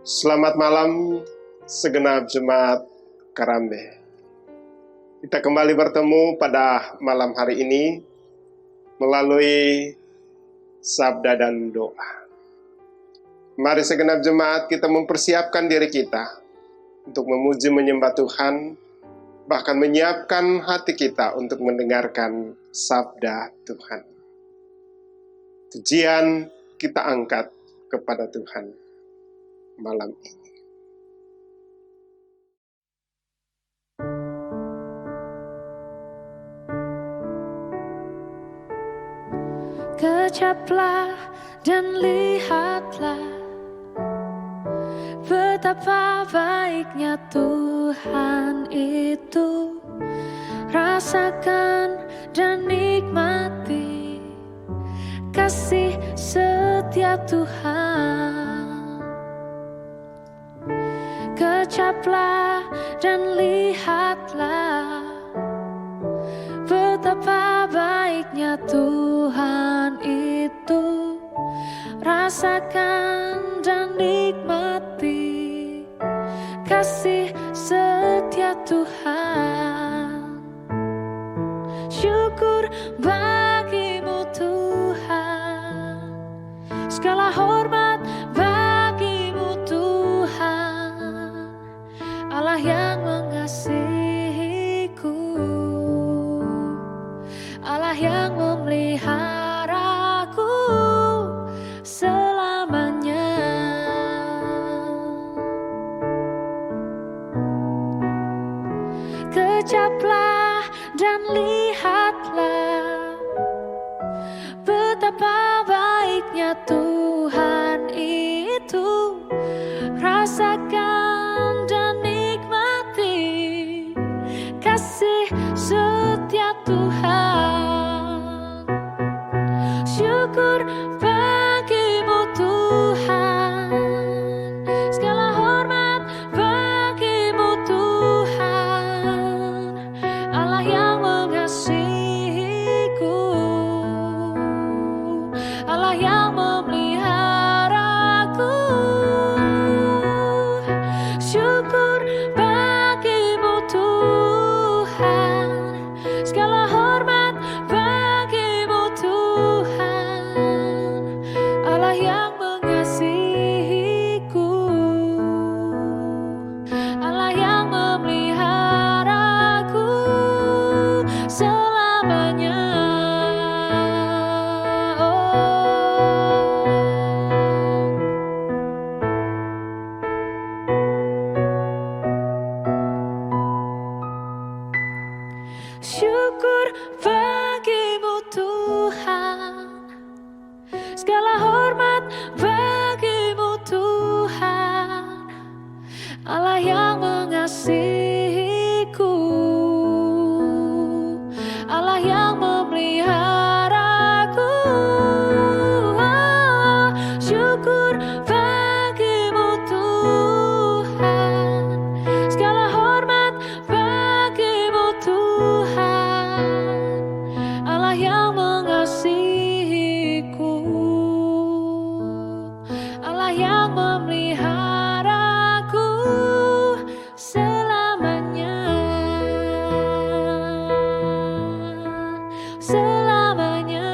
Selamat malam segenap jemaat Karambe. Kita kembali bertemu pada malam hari ini melalui sabda dan doa. Mari segenap jemaat kita mempersiapkan diri kita untuk memuji menyembah Tuhan, bahkan menyiapkan hati kita untuk mendengarkan sabda Tuhan. Pujian kita angkat kepada Tuhan malam ini. Kecaplah dan lihatlah betapa baiknya Tuhan itu. Rasakan dan nikmati kasih setia Tuhan. Kecaplah dan lihatlah betapa baiknya Tuhan itu. Rasakan dan nikmati kasih setia Tuhan. Syukur bagimu Tuhan, segala hormat bagimu Tuhan, Allah yang mengasihiku, Allah yang memeliharaku selamanya. Kecaplah dan lihatlah betapa baiknya Tuhan itu. Rasakan dan nikmati kasih setia Tuhan. Syukur bagimu Tuhan, segala hormat bagimu Tuhan, Allah yang mengasihiku, Allah yang memeliharaku. Syukur bagimu Tuhan, segala hormat bagimu Tuhan, Allah yang mengasihiku, Allah yang memeliharaku selamanya. Syukur bagimu Tuhan, segala hormat bagimu Tuhan, Allah yang mengasihiku, Allah yang memeliharaku. Syukur bagimu Tuhan, segala hormat bagimu Tuhan, Allah yang mengasihiku, Allah yang memeliharaku selamanya. Selamanya,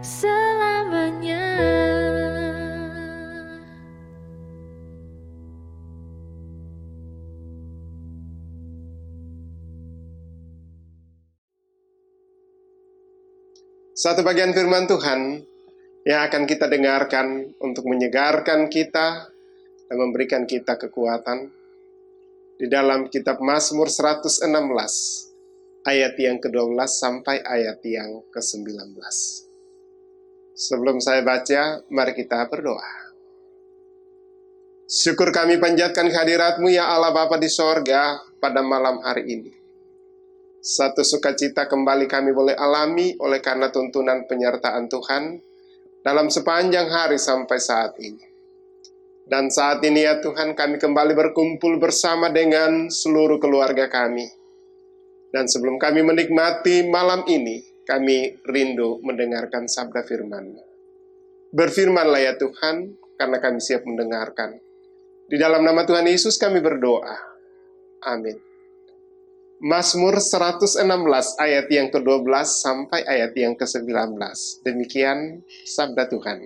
selamanya. Satu bagian firman Tuhan yang akan kita dengarkan untuk menyegarkan kita dan memberikan kita kekuatan di dalam kitab Mazmur 116 ayat yang ke-12 sampai ayat yang ke-19. Sebelum saya baca, mari kita berdoa. Syukur kami panjatkan kehadirat-Mu ya Allah Bapa di sorga pada malam hari ini. Satu sukacita kembali kami boleh alami oleh karena tuntunan penyertaan Tuhan dalam sepanjang hari sampai saat ini. Dan saat ini ya Tuhan, kami kembali berkumpul bersama dengan seluruh keluarga kami. Dan sebelum kami menikmati malam ini, kami rindu mendengarkan sabda firman-Mu. Berfirmanlah ya Tuhan, karena kami siap mendengarkan. Di dalam nama Tuhan Yesus kami berdoa. Amin. Mazmur 116 ayat yang ke-12 sampai ayat yang ke-19. Demikian sabda Tuhan.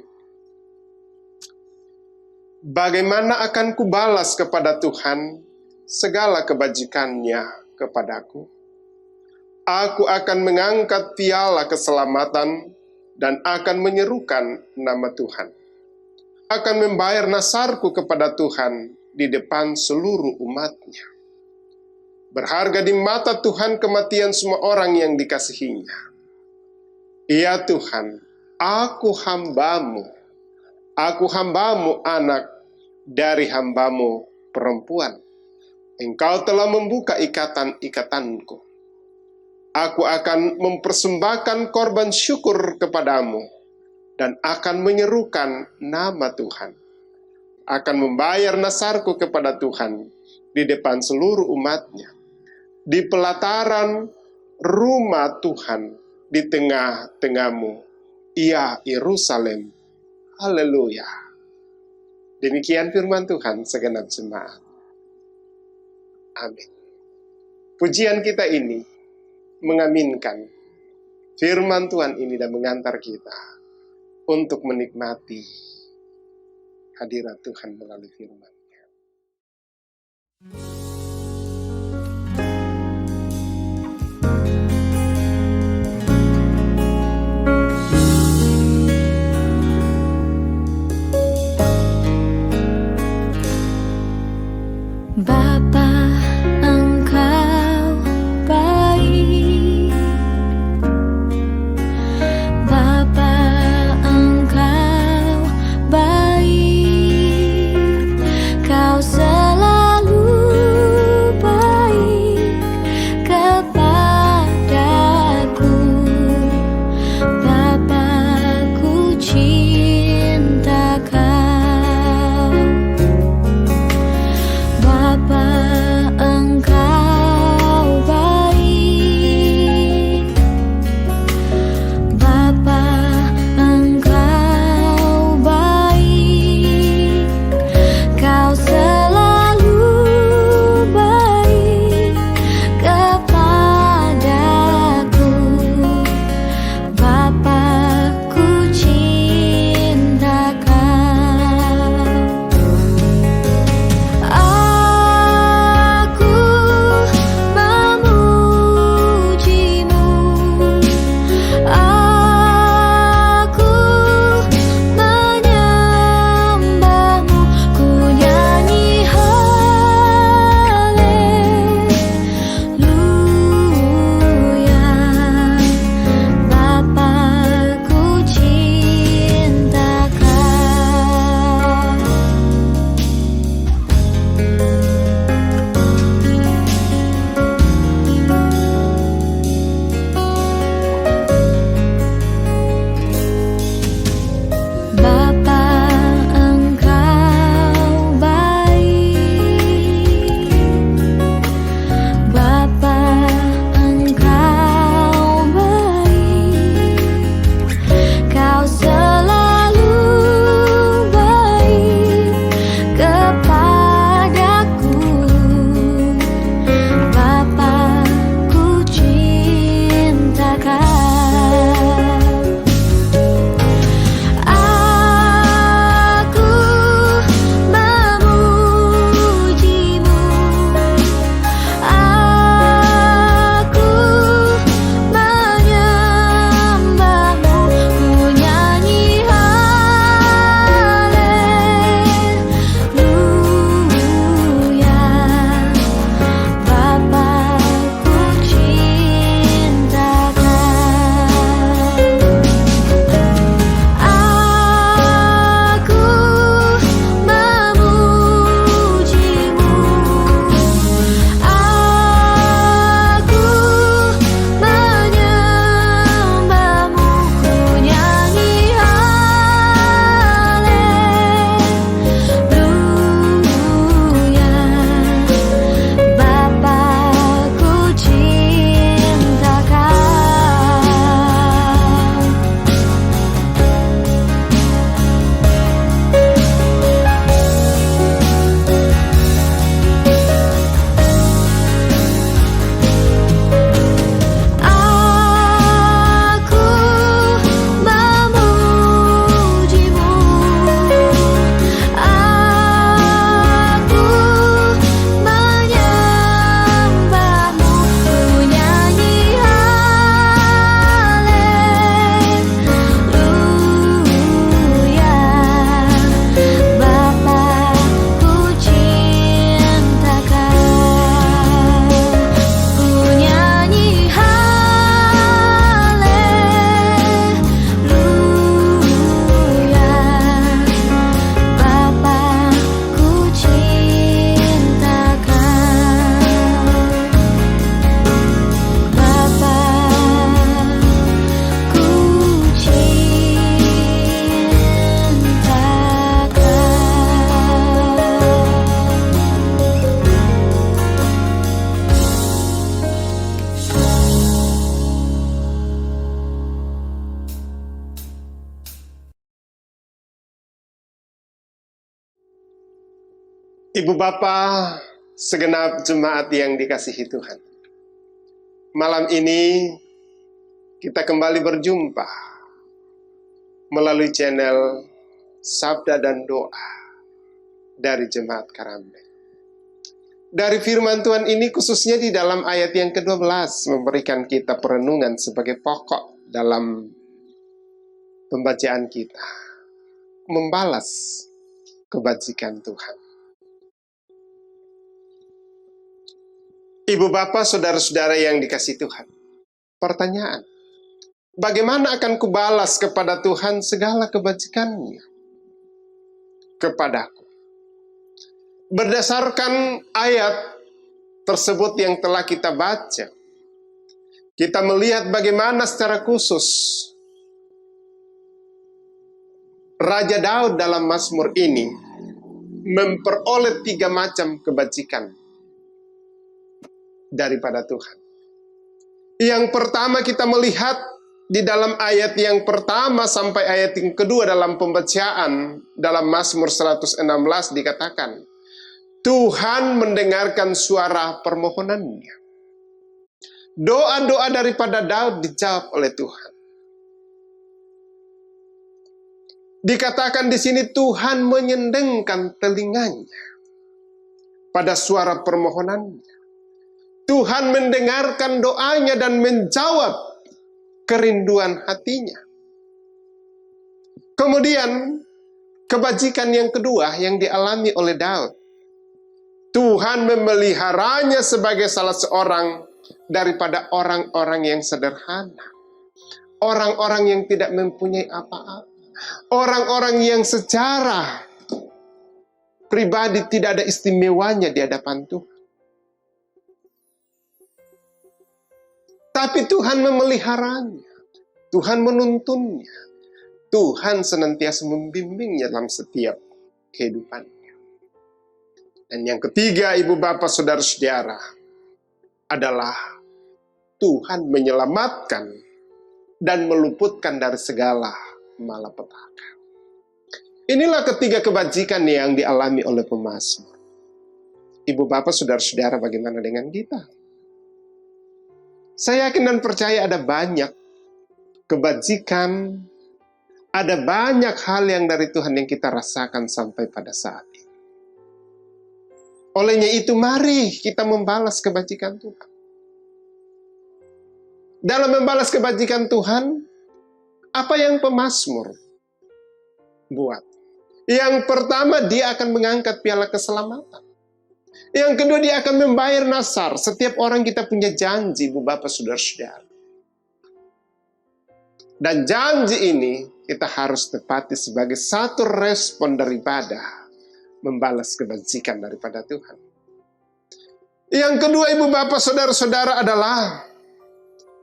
Bagaimana akan kubalas kepada Tuhan segala kebajikannya kepadaku? Aku akan mengangkat piala keselamatan dan akan menyerukan nama Tuhan. Akan membayar nasarku kepada Tuhan di depan seluruh umat-Nya. Berharga di mata Tuhan kematian semua orang yang dikasihinya. Ya Tuhan, aku hambamu anak dari hambamu perempuan. Engkau telah membuka ikatan-ikatanku. Aku akan mempersembahkan korban syukur kepadamu dan akan menyerukan nama Tuhan. Akan membayar nasarku kepada Tuhan di depan seluruh umat-Nya. Di pelataran rumah Tuhan di tengah-tengahmu, ia Yerusalem. Haleluya. Demikian firman Tuhan segenap jemaat. Amin. Pujian kita ini mengaminkan firman Tuhan ini dan mengantar kita untuk menikmati hadirat Tuhan melalui firman-Nya. Bapa, Engkau baik. Bapa, Engkau baik. Kau selalu Ibu Bapa, segenap jemaat yang dikasihi Tuhan. Malam ini kita kembali berjumpa melalui channel Sabda dan Doa dari Jemaat Karambek. Dari firman Tuhan ini khususnya di dalam ayat yang ke-12 memberikan kita perenungan sebagai pokok dalam pembacaan kita. Membalas kebajikan Tuhan. Ibu Bapak, saudara-saudara yang dikasihi Tuhan. Pertanyaan, bagaimana akan kubalas kepada Tuhan segala kebajikan-Nya kepadaku? Berdasarkan ayat tersebut yang telah kita baca, kita melihat bagaimana secara khusus Raja Daud dalam Mazmur ini memperoleh 3 macam kebajikan daripada Tuhan. Yang pertama kita melihat di dalam ayat yang pertama sampai ayat yang kedua dalam pembacaan dalam Mazmur 116 dikatakan, Tuhan mendengarkan suara permohonannya. Doa-doa daripada Daud dijawab oleh Tuhan. Dikatakan di sini Tuhan menyendengkan telinganya pada suara permohonannya. Tuhan mendengarkan doanya dan menjawab kerinduan hatinya. Kemudian, kebajikan yang kedua yang dialami oleh Daud. Tuhan memeliharanya sebagai salah seorang daripada orang-orang yang sederhana. Orang-orang yang tidak mempunyai apa-apa. Orang-orang yang secara pribadi tidak ada istimewanya di hadapan Tuhan. Tapi Tuhan memeliharanya, Tuhan menuntunnya, Tuhan senantiasa membimbingnya dalam setiap kehidupannya. Dan yang ketiga, Ibu Bapak Saudara-saudara, adalah Tuhan menyelamatkan dan meluputkan dari segala malapetaka. Inilah ketiga kebajikan yang dialami oleh pemazmur. Ibu Bapak Saudara-saudara, bagaimana dengan kita? Saya yakin dan percaya ada banyak kebajikan, ada banyak hal yang dari Tuhan yang kita rasakan sampai pada saat ini. Olehnya itu, mari kita membalas kebajikan Tuhan. Dalam membalas kebajikan Tuhan, apa yang pemazmur buat? Yang pertama, dia akan mengangkat piala keselamatan. Yang kedua, dia akan membayar nasar. Setiap orang kita punya janji, Ibu Bapak Saudara-saudara. Dan janji ini kita harus tepati sebagai satu respon daripada membalas kebajikan daripada Tuhan. Yang kedua, Ibu Bapak Saudara-saudara, adalah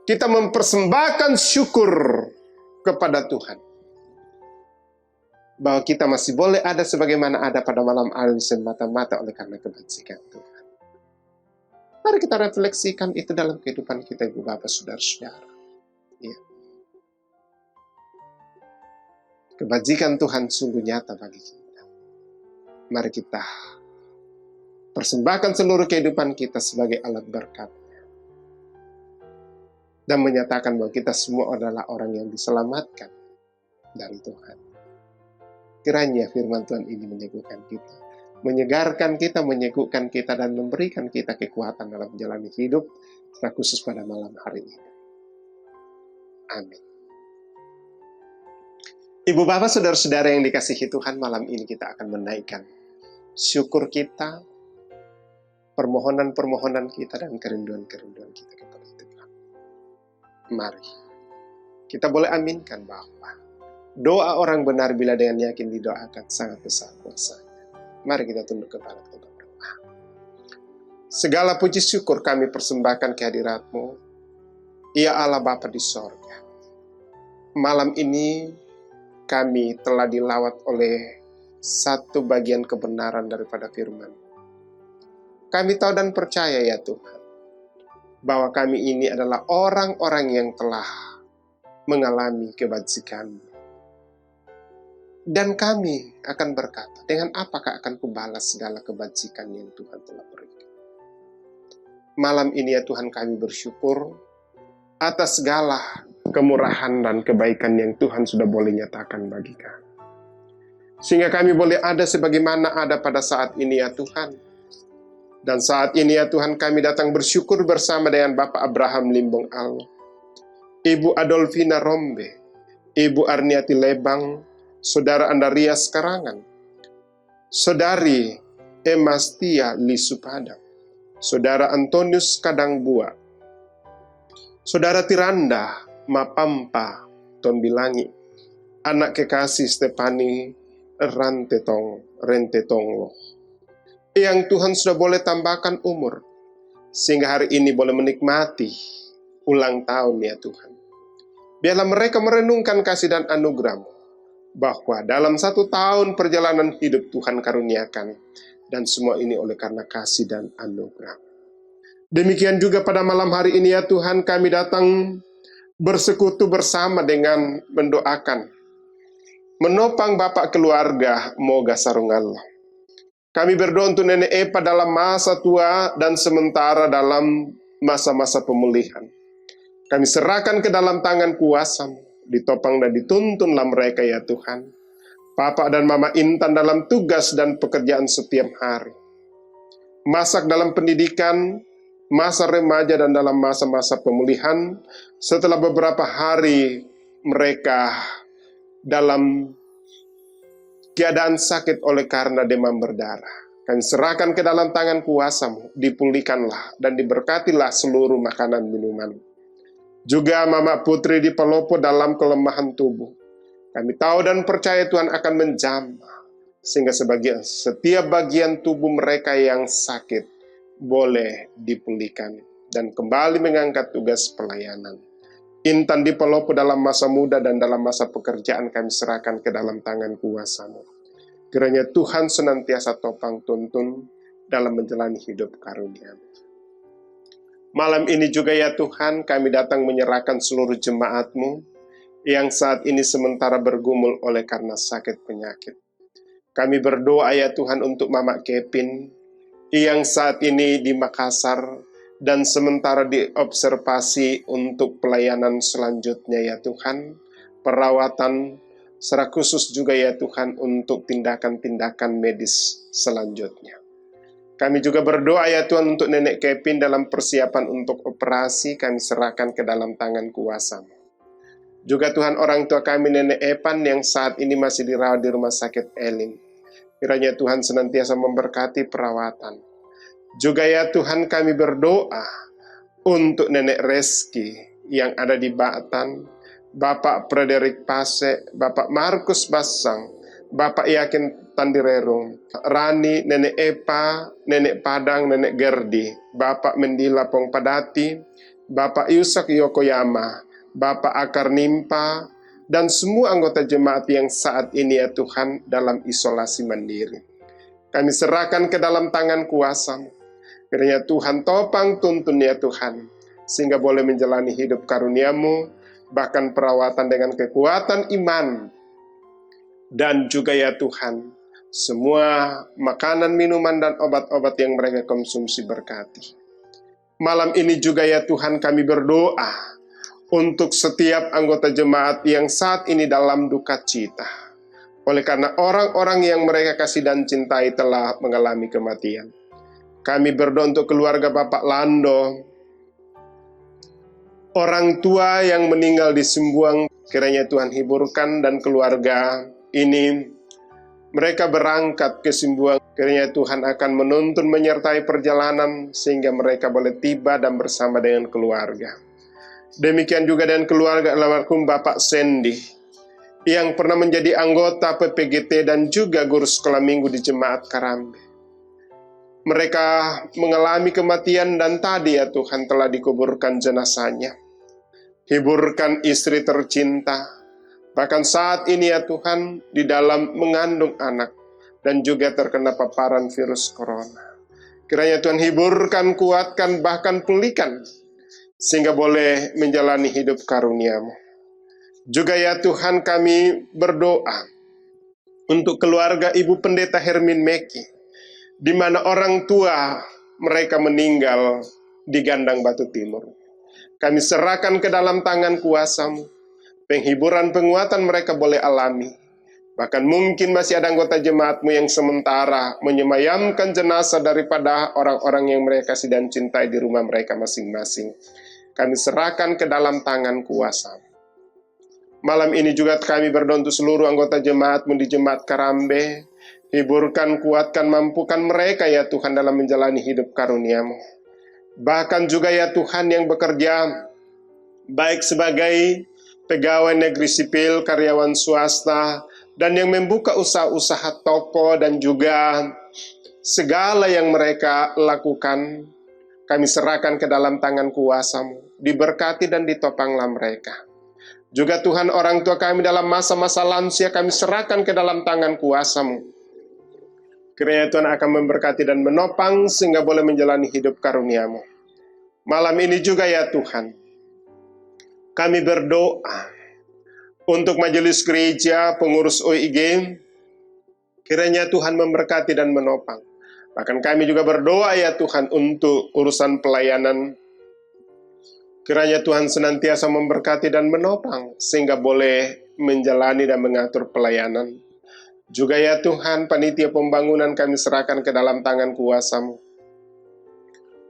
kita mempersembahkan syukur kepada Tuhan. Bahwa kita masih boleh ada sebagaimana ada pada malam hari semata-mata oleh karena kebajikan Tuhan. Mari kita refleksikan itu dalam kehidupan kita, Ibu Bapak Saudara-saudara. Ya. Kebajikan Tuhan sungguh nyata bagi kita. Mari kita persembahkan seluruh kehidupan kita sebagai alat berkat-Nya. Dan menyatakan bahwa kita semua adalah orang yang diselamatkan dari Tuhan. Kiranya firman Tuhan ini menyembuhkan kita, menyegarkan kita, menyembuhkan kita, dan memberikan kita kekuatan dalam menjalani hidup, terkhusus pada malam hari ini. Amin. Ibu Bapak Saudara-saudara yang dikasihi Tuhan, malam ini kita akan menaikkan syukur kita, permohonan-permohonan kita, dan kerinduan-kerinduan kita kepada Tuhan. Mari, kita boleh aminkan bahwa doa orang benar bila dengan yakin didoakan sangat besar kuasanya. Mari kita tunduk kepala kita berdoa. Segala puji syukur kami persembahkan kehadirat-Mu, ya Allah Bapa di sorga. Malam ini kami telah dilawat oleh satu bagian kebenaran daripada firman. Kami tahu dan percaya ya Tuhan, bahwa kami ini adalah orang-orang yang telah mengalami kebajikan. Dan kami akan berkata, dengan apakah akan kubalas segala kebajikan yang Tuhan telah berikan. Malam ini ya Tuhan, kami bersyukur atas segala kemurahan dan kebaikan yang Tuhan sudah boleh nyatakan bagi kami. Sehingga kami boleh ada sebagaimana ada pada saat ini ya Tuhan. Dan saat ini ya Tuhan, kami datang bersyukur bersama dengan Bapak Abraham Limbong Allah, Ibu Adolfina Rombe, Ibu Arniati Lebang, Saudara Andarias Karangan, Saudari Emastia Lisupadang, Saudara Antonius Kadangbua, Saudara Tiranda Mapampa Tonbilangi, anak kekasih Stepani Rentetonglo, yang Tuhan sudah boleh tambahkan umur, sehingga hari ini boleh menikmati ulang tahun ya Tuhan. Biarlah mereka merenungkan kasih dan anugerah-Mu, bahwa dalam 1 tahun perjalanan hidup Tuhan karuniakan, dan semua ini oleh karena kasih dan anugerah. Demikian juga pada malam hari ini ya Tuhan, kami datang bersekutu bersama dengan mendoakan, menopang Bapak keluarga Moga Sarungallah. Kami berdoa untuk Nenek Epa dalam masa tua dan sementara dalam masa-masa pemulihan. Kami serahkan ke dalam tangan kuasa-Mu. Ditopang dan dituntunlah mereka ya Tuhan. Bapak dan Mama Intan dalam tugas dan pekerjaan setiap hari. Masak dalam pendidikan, masa remaja dan dalam masa-masa pemulihan. Setelah beberapa hari mereka dalam keadaan sakit oleh karena demam berdarah. Kami serahkan ke dalam tangan kuasa-Mu. Dipulihkanlah dan diberkatilah seluruh makanan minuman. Juga Mama Putri di Palopo dalam kelemahan tubuh. Kami tahu dan percaya Tuhan akan menjamah, sehingga setiap bagian tubuh mereka yang sakit boleh dipulihkan dan kembali mengangkat tugas pelayanan. Intan di Palopo dalam masa muda dan dalam masa pekerjaan kami serahkan ke dalam tangan kuasa-Mu. Kiranya Tuhan senantiasa topang tuntun dalam menjalani hidup karunia-Mu. Malam ini juga ya Tuhan, kami datang menyerahkan seluruh jemaat-Mu yang saat ini sementara bergumul oleh karena sakit penyakit. Kami berdoa ya Tuhan untuk Mama Kevin yang saat ini di Makassar dan sementara diobservasi untuk pelayanan selanjutnya ya Tuhan, perawatan secara khusus juga ya Tuhan untuk tindakan-tindakan medis selanjutnya. Kami juga berdoa ya Tuhan untuk Nenek Kevin dalam persiapan untuk operasi, kami serahkan ke dalam tangan kuasa-Mu. Juga Tuhan orang tua kami Nenek Epan yang saat ini masih dirawat di Rumah Sakit Elim. Kiranya Tuhan senantiasa memberkati perawatan. Juga ya Tuhan kami berdoa untuk Nenek Reski yang ada di Batan, Bapak Frederick Pase, Bapak Markus Basang, Bapak Yakin Tandirerung, Rani, Nenek Epa, Nenek Padang, Nenek Gerdi, Bapak Mendila Pongpadati, Bapak Yusak Yokoyama, Bapak Akar Nimpa, dan semua anggota jemaat yang saat ini ya Tuhan dalam isolasi mandiri. Kami serahkan ke dalam tangan kuasa-Mu. Kiranya Tuhan topang tuntun ya Tuhan, sehingga boleh menjalani hidup karunia-Mu, bahkan perawatan dengan kekuatan iman. Dan juga ya Tuhan, semua makanan, minuman, dan obat-obat yang mereka konsumsi berkati. Malam ini juga ya Tuhan kami berdoa untuk setiap anggota jemaat yang saat ini dalam duka cita. Oleh karena orang-orang yang mereka kasih dan cintai telah mengalami kematian. Kami berdoa untuk keluarga Bapak Lando, orang tua yang meninggal di Sembuang, kiranya Tuhan hiburkan dan keluarga ini mereka berangkat ke Sembuang, kiranya Tuhan akan menuntun menyertai perjalanan sehingga mereka boleh tiba dan bersama dengan keluarga. Demikian juga dengan keluarga almarhum Bapak Sendi yang pernah menjadi anggota PPGT dan juga guru sekolah minggu di Jemaat Karambe. Mereka mengalami kematian dan tadi ya Tuhan telah dikuburkan jenazahnya. Hiburkan istri tercinta, bahkan saat ini ya Tuhan di dalam mengandung anak dan juga terkena paparan virus corona. Kiranya Tuhan hiburkan, kuatkan, bahkan pulihkan sehingga boleh menjalani hidup karunia-Mu. Juga ya Tuhan kami berdoa untuk keluarga Ibu Pendeta Hermin Meki, di mana orang tua mereka meninggal di Gandang Batu Timur. Kami serahkan ke dalam tangan kuasa-Mu. Penghiburan penguatan mereka boleh alami. Bahkan mungkin masih ada anggota jemaat-Mu yang sementara menyemayamkan jenazah daripada orang-orang yang mereka kasih dan cintai di rumah mereka masing-masing. Kami serahkan ke dalam tangan kuasa-Mu. Malam ini juga kami berdoa untuk seluruh anggota jemaat-Mu di Jemaat Karambe. Hiburkan, kuatkan, mampukan mereka ya Tuhan dalam menjalani hidup karunia-Mu. Bahkan juga ya Tuhan yang bekerja baik sebagai pegawai negeri sipil, karyawan swasta, dan yang membuka usaha-usaha toko dan juga segala yang mereka lakukan, kami serahkan ke dalam tangan kuasa-Mu. Diberkati dan ditopanglah mereka. Juga Tuhan orang tua kami dalam masa-masa lansia kami serahkan ke dalam tangan kuasa-Mu. Kiranya Tuhan akan memberkati dan menopang sehingga boleh menjalani hidup karunia-Mu. Malam ini juga ya Tuhan, kami berdoa untuk majelis gereja, pengurus OIG, kiranya Tuhan memberkati dan menopang. Bahkan kami juga berdoa ya Tuhan untuk urusan pelayanan. Kiranya Tuhan senantiasa memberkati dan menopang sehingga boleh menjalani dan mengatur pelayanan. Juga ya Tuhan, panitia pembangunan kami serahkan ke dalam tangan kuasa-Mu.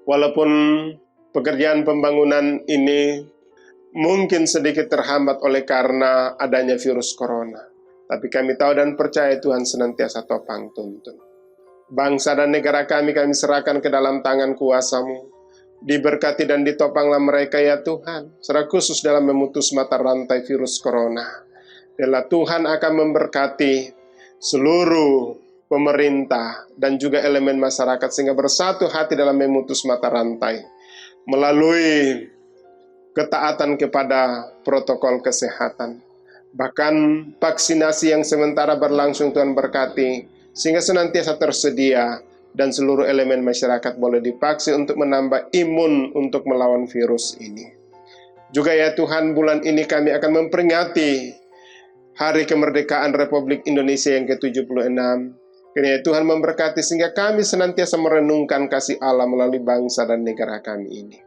Walaupun pekerjaan pembangunan ini mungkin sedikit terhambat oleh karena adanya virus corona. Tapi kami tahu dan percaya Tuhan senantiasa topang tuntun. Bangsa dan negara kami serahkan ke dalam tangan kuasa-Mu. Diberkati dan ditopanglah mereka ya Tuhan, secara khusus dalam memutus mata rantai virus corona. Bila Tuhan akan memberkati seluruh pemerintah dan juga elemen masyarakat sehingga bersatu hati dalam memutus mata rantai melalui ketaatan kepada protokol kesehatan. Bahkan vaksinasi yang sementara berlangsung Tuhan berkati sehingga senantiasa tersedia dan seluruh elemen masyarakat boleh divaksin untuk menambah imun untuk melawan virus ini. Juga ya Tuhan, bulan ini kami akan memperingati Hari Kemerdekaan Republik Indonesia yang ke-76. Kiranya Tuhan memberkati sehingga kami senantiasa merenungkan kasih Allah melalui bangsa dan negara kami ini.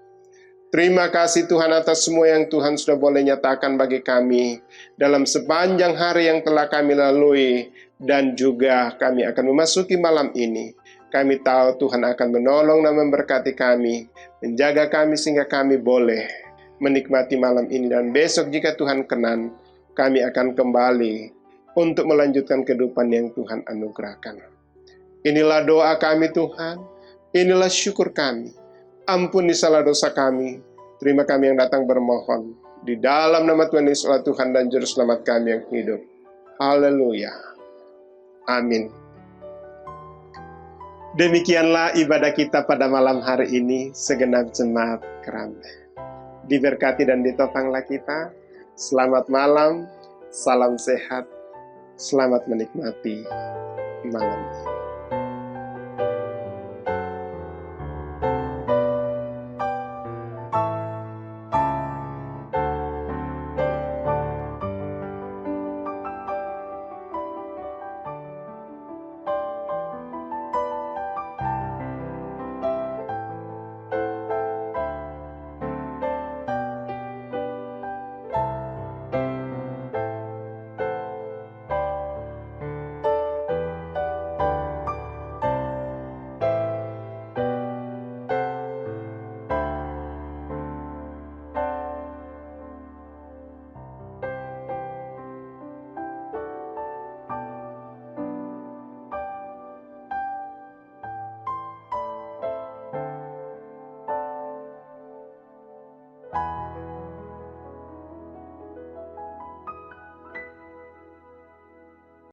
Terima kasih Tuhan atas semua yang Tuhan sudah boleh nyatakan bagi kami dalam sepanjang hari yang telah kami lalui, dan juga kami akan memasuki malam ini. Kami tahu Tuhan akan menolong dan memberkati kami, menjaga kami sehingga kami boleh menikmati malam ini, dan besok jika Tuhan kenan, kami akan kembali untuk melanjutkan kehidupan yang Tuhan anugerahkan. Inilah doa kami Tuhan, inilah syukur kami. Ampuni salah dosa kami, terima kami yang datang bermohon. Di dalam nama Tuhan Yesus Tuhan dan Juru Selamat kami yang hidup. Haleluya. Amin. Demikianlah ibadah kita pada malam hari ini, segenap jemaat Karambe. Diberkati dan ditopanglah kita. Selamat malam, salam sehat, selamat menikmati malam ini.